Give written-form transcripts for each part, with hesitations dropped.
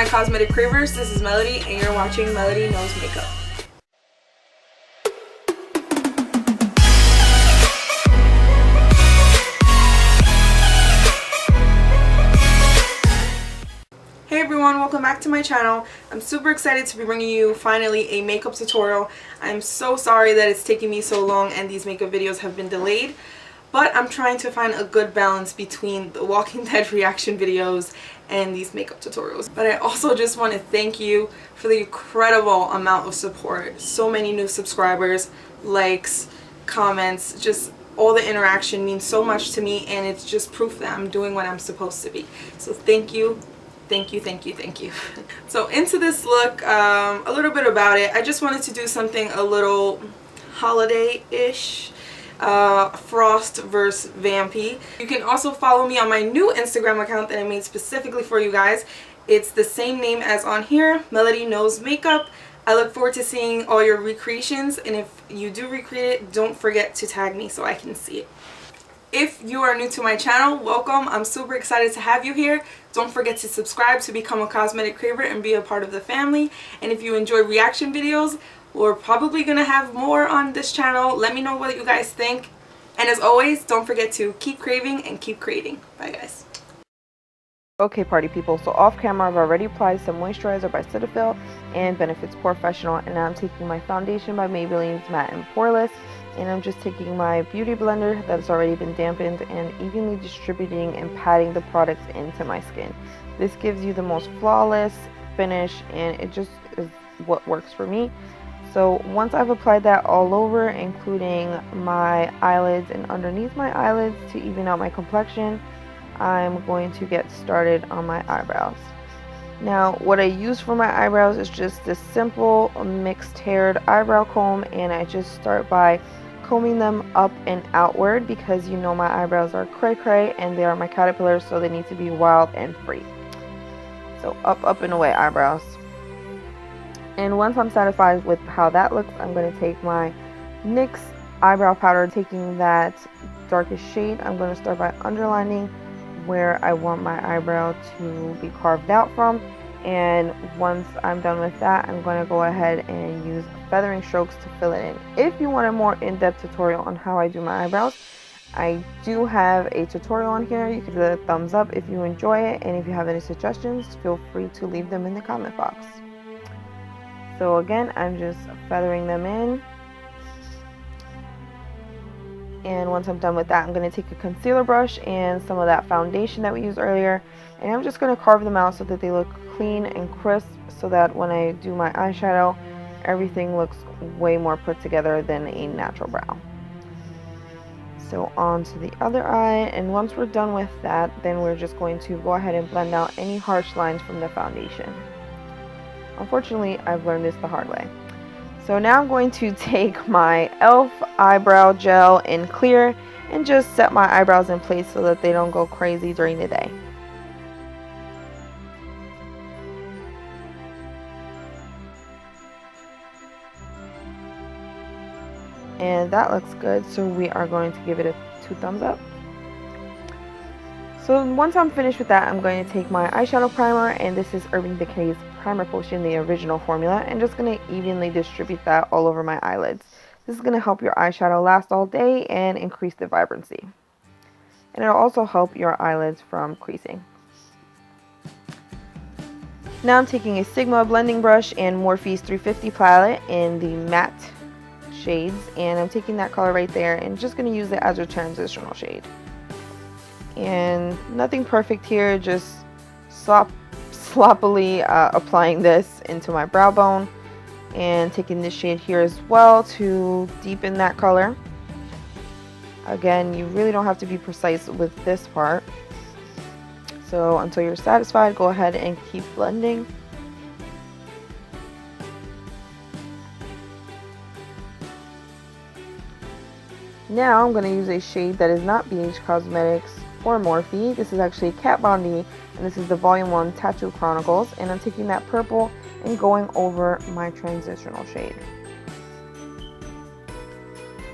my cosmetic cravers. This is Melody and you're watching Melody Knows Makeup. Hey everyone, welcome back to my channel. I'm super excited to be bringing you finally a makeup tutorial. I'm so sorry that it's taking me so long and these makeup videos have been delayed, but I'm trying to find a good balance between the Walking Dead reaction videos and these makeup tutorials. But I also just want to thank you for the incredible amount of support. So many new subscribers, likes, comments, just all the interaction means so much to me, and it's just proof that I'm doing what I'm supposed to be. So thank you. Thank you, thank you, thank you. So into this look, a little bit about it. I just wanted to do something a little holiday-ish. Frost versus Vampy. You can also follow me on my new Instagram account that I made specifically for you guys. It's the same name as on here, Melody Knows Makeup. I look forward to seeing all your recreations, and if you do recreate it, don't forget to tag me so I can see it. If you are new to my channel, welcome. I'm super excited to have you here. Don't forget to subscribe to become a cosmetic craver and be a part of the family. And if you enjoy reaction videos, we're probably gonna have more on this channel. Let me know what you guys think. And as always, don't forget to keep craving and keep creating. Bye guys. Okay party people, so off camera I've already applied some moisturizer by Cetaphil and Benefits Professional, and now I'm taking my foundation by Maybelline's Matte and Poreless, and I'm just taking my beauty blender that's already been dampened and evenly distributing and patting the products into my skin. This gives you the most flawless finish, and it just is what works for me. So once I've applied that all over, including my eyelids and underneath my eyelids to even out my complexion, I'm going to get started on my eyebrows. Now what I use for my eyebrows is just this simple mixed haired eyebrow comb, and I just start by combing them up and outward because you know my eyebrows are cray cray and they are my caterpillars, so they need to be wild and free. So up and away eyebrows. And once I'm satisfied with how that looks, I'm going to take my NYX eyebrow powder, taking that darkest shade. I'm going to start by underlining where I want my eyebrow to be carved out from, and once I'm done with that, I'm going to go ahead and use feathering strokes to fill it in. If you want a more in-depth tutorial on how I do my eyebrows, I do have a tutorial on here. You can give it a thumbs up if you enjoy it, and if you have any suggestions, feel free to leave them in the comment box. So again, I'm just feathering them in. And once I'm done with that, I'm going to take a concealer brush and some of that foundation that we used earlier, and I'm just going to carve them out so that they look clean and crisp, so that when I do my eyeshadow, everything looks way more put together than a natural brow. So on to the other eye, and once we're done with that, then we're just going to go ahead and blend out any harsh lines from the foundation. Unfortunately, I've learned this the hard way. So now I'm going to take my e.l.f. eyebrow gel in clear and just set my eyebrows in place so that they don't go crazy during the day. And that looks good, so we are going to give it a 2 thumbs up. So once I'm finished with that, I'm going to take my eyeshadow primer, and this is Urban Decay's Primer Potion, the original formula, and just going to evenly distribute that all over my eyelids. This is going to help your eyeshadow last all day and increase the vibrancy. And it'll also help your eyelids from creasing. Now I'm taking a Sigma blending brush and Morphe's 350 palette in the matte shades, and I'm taking that color right there and just going to use it as a transitional shade. And nothing perfect here, just sloppily applying this into my brow bone, and taking this shade here as well to deepen that color. Again, you really don't have to be precise with this part, so until you're satisfied, go ahead and keep blending. Now I'm going to use a shade that is not BH Cosmetics or Morphe. This is actually Kat Von D, and this is the Volume 1 Tattoo Chronicles, and I'm taking that purple and going over my transitional shade.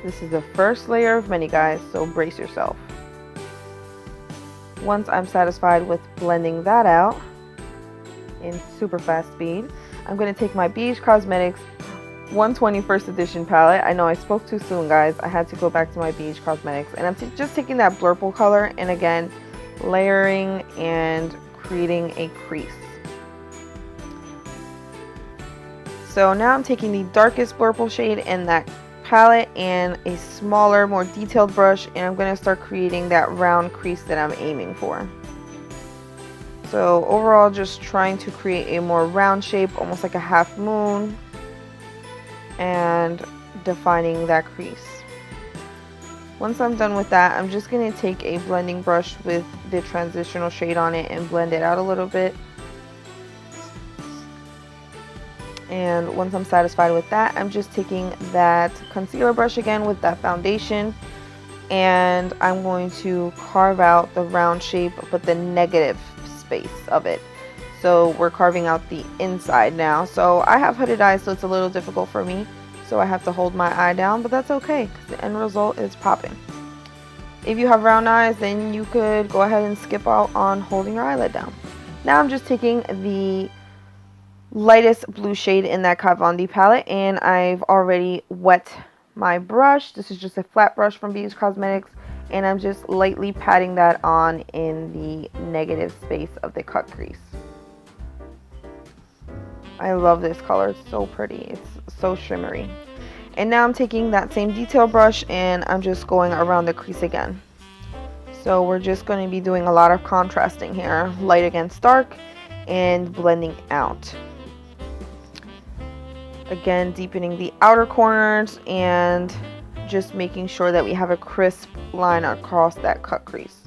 This is the first layer of many, guys, so brace yourself. Once I'm satisfied with blending that out, in super fast speed. I'm going to take my BH Cosmetics 121st edition palette. I know I spoke too soon, guys. I had to go back to my BH Cosmetics, and I'm just taking that blurple color and again layering and creating a crease. So now I'm taking the darkest blurple shade in that palette and a smaller, more detailed brush, and I'm going to start creating that round crease that I'm aiming for. So overall, just trying to create a more round shape, almost like a half moon, and defining that crease. Once I'm done with that, I'm just going to take a blending brush with the transitional shade on it and blend it out a little bit. And once I'm satisfied with that, I'm just taking that concealer brush again with that foundation, and I'm going to carve out the round shape but the negative space of it. So we're carving out the inside now. So I have hooded eyes, so it's a little difficult for me, so I have to hold my eye down, but that's okay because the end result is popping. If you have round eyes, then you could go ahead and skip out on holding your eyelid down. Now I'm just taking the lightest blue shade in that Kat Von D palette, and I've already wet my brush. This is just a flat brush from BH Cosmetics, and I'm just lightly patting that on in the negative space of the cut crease. I love this color. It's so pretty. It's so shimmery. And now I'm taking that same detail brush and I'm just going around the crease again. So we're just going to be doing a lot of contrasting here, light against dark and blending out. Again, deepening the outer corners and just making sure that we have a crisp line across that cut crease.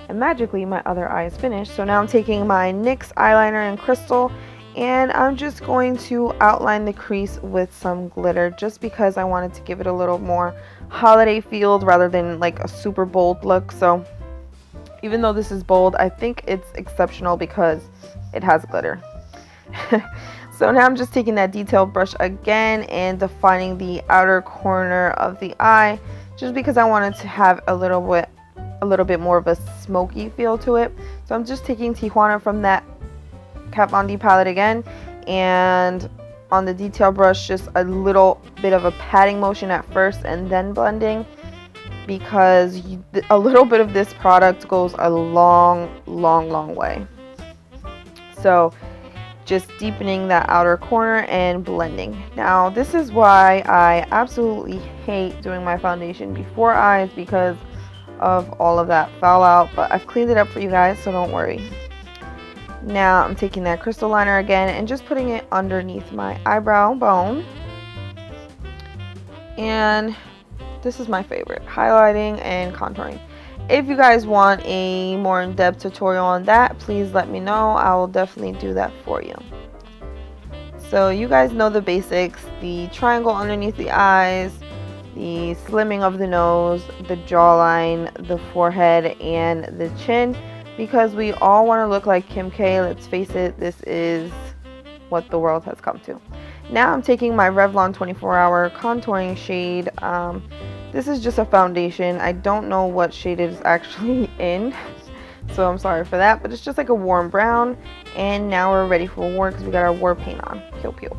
And magically my other eye is finished. So now I'm taking my NYX eyeliner in Crystal, and I'm just going to outline the crease with some glitter just because I wanted to give it a little more holiday feel rather than like a super bold look. So even though this is bold, I think it's exceptional because it has glitter. So now I'm just taking that detailed brush again and defining the outer corner of the eye just because I wanted to have a little bit more of a smoky feel to it. So I'm just taking Tijuana from that Kat Von D palette again, and on the detail brush just a little bit of a patting motion at first and then blending, because a little bit of this product goes a long way. So just deepening that outer corner and blending. Now this is why I absolutely hate doing my foundation before eyes, because of all of that fallout, but I've cleaned it up for you guys, so don't worry. Now I'm taking that crystal liner again and just putting it underneath my eyebrow bone. And this is my favorite, highlighting and contouring. If you guys want a more in-depth tutorial on that, please let me know. I will definitely do that for you. So you guys know the basics: the triangle underneath the eyes, the slimming of the nose, the jawline, the forehead, and the chin, because we all want to look like Kim K. Let's face it, this is what the world has come to. Now I'm taking my Revlon 24-hour contouring shade. This is just a foundation. I don't know what shade it is actually in, so I'm sorry for that, but it's just like a warm brown. And now we're ready for war because we got our war paint on. Pew pew.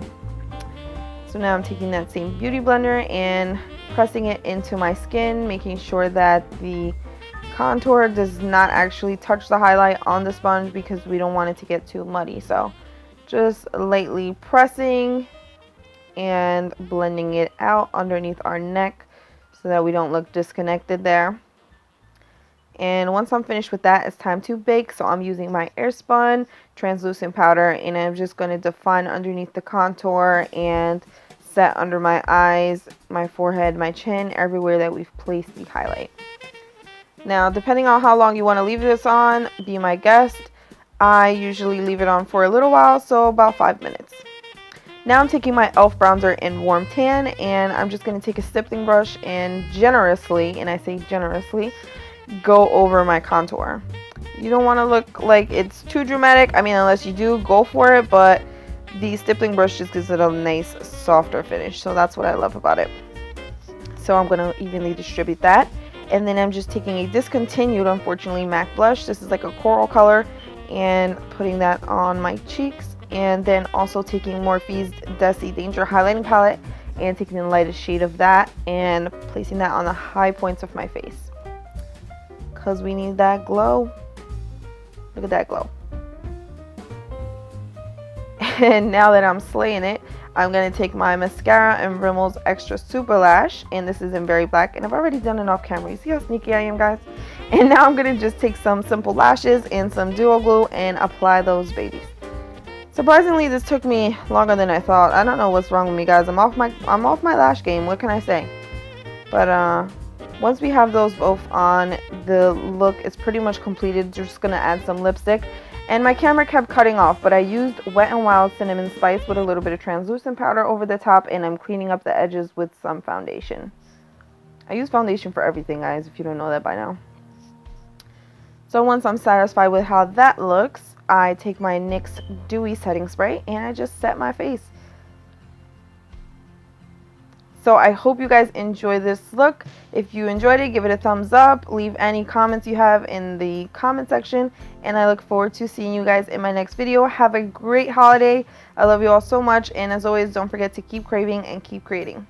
So now I'm taking that same beauty blender and pressing it into my skin, making sure that the contour does not actually touch the highlight on the sponge because we don't want it to get too muddy. So just lightly pressing and blending it out underneath our neck so that we don't look disconnected there. And once I'm finished with that, it's time to bake. So I'm using my AIRSPUN translucent powder, and I'm just going to define underneath the contour and set under my eyes, my forehead, my chin, everywhere that we've placed the highlight. Now, depending on how long you want to leave this on, be my guest. I usually leave it on for a little while, so about 5 minutes. Now I'm taking my e.l.f. bronzer in Warm Tan, and I'm just going to take a stippling brush and generously, and I say generously, go over my contour. You don't want to look like it's too dramatic. I mean, unless you do, go for it, but the stippling brush just gives it a nice, softer finish, so that's what I love about it. So I'm going to evenly distribute that. And then I'm just taking a discontinued, unfortunately, MAC blush. This is like a coral color, and putting that on my cheeks, and then also taking Morphe's Desi Danger highlighting palette and taking the lightest shade of that and placing that on the high points of my face because we need that glow. Look at that glow. And now that I'm slaying it, I'm going to take my mascara and Rimmel's Extra Super Lash, and this is in Very Black, and I've already done it off camera. You see how sneaky I am, guys? And now I'm going to just take some simple lashes and some duo glue and apply those babies. Surprisingly, this took me longer than I thought. I don't know what's wrong with me, guys. I'm off my lash game. What can I say? But once we have those both on, the look is pretty much completed. Just going to add some lipstick. And my camera kept cutting off, but I used Wet n Wild Cinnamon Spice with a little bit of translucent powder over the top, and I'm cleaning up the edges with some foundation. I use foundation for everything, guys, if you don't know that by now. So once I'm satisfied with how that looks, I take my NYX Dewy Setting Spray and I just set my face. So I hope you guys enjoy this look. If you enjoyed it, give it a thumbs up. Leave any comments you have in the comment section. And I look forward to seeing you guys in my next video. Have a great holiday. I love you all so much. And as always, don't forget to keep craving and keep creating.